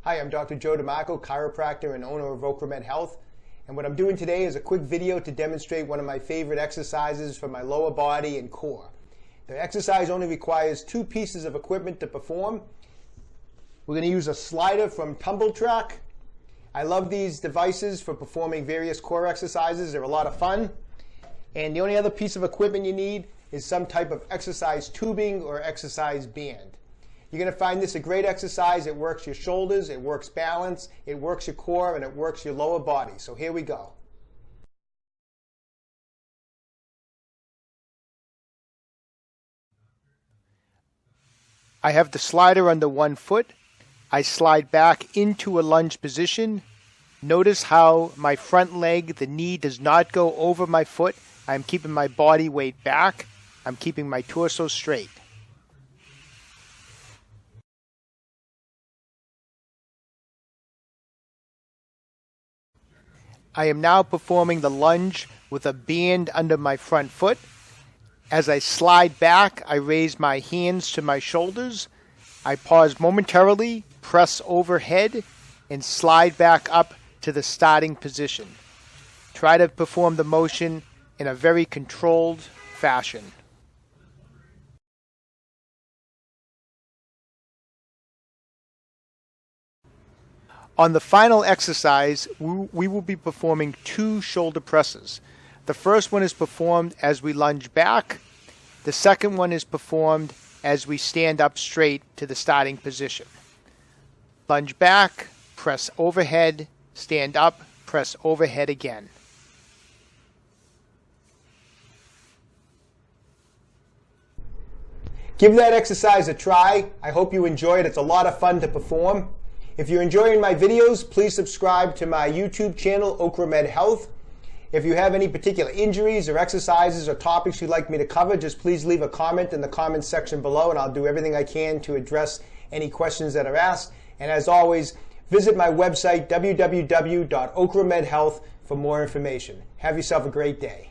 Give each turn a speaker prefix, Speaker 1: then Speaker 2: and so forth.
Speaker 1: Hi, I'm Dr. Joe DeMarco, chiropractor and owner of OkraMed Health. And what I'm doing today is a quick video to demonstrate one of my favorite exercises for my lower body and core. The exercise only requires two pieces of equipment to perform. We're going to use a slider from Tumble Track. I love these devices for performing various core exercises. They're a lot of fun. And the only other piece of equipment you need is some type of exercise tubing or exercise band. You're going to find this a great exercise. It works your shoulders, it works balance, it works your core, and it works your lower body. So here we go. I have the slider under one foot. I slide back into a lunge position. Notice how my front leg, the knee, does not go over my foot. I'm keeping my body weight back. I'm keeping my torso straight. I am now performing the lunge with a band under my front foot. As I slide back, I raise my hands to my shoulders. I pause momentarily, press overhead, and slide back up to the starting position. Try to perform the motion in a very controlled fashion. On the final exercise, we will be performing two shoulder presses. The first one is performed as we lunge back. The second one is performed as we stand up straight to the starting position. Lunge back, press overhead, stand up, press overhead again. Give that exercise a try. I hope you enjoy it. It's a lot of fun to perform. If you're enjoying my videos, please subscribe to my YouTube channel, OkraMed Health. If you have any particular injuries or exercises or topics you'd like me to cover, just please leave a comment in the comments section below, and I'll do everything I can to address any questions that are asked. And as always, visit my website, www.okramedhealth, for more information. Have yourself a great day.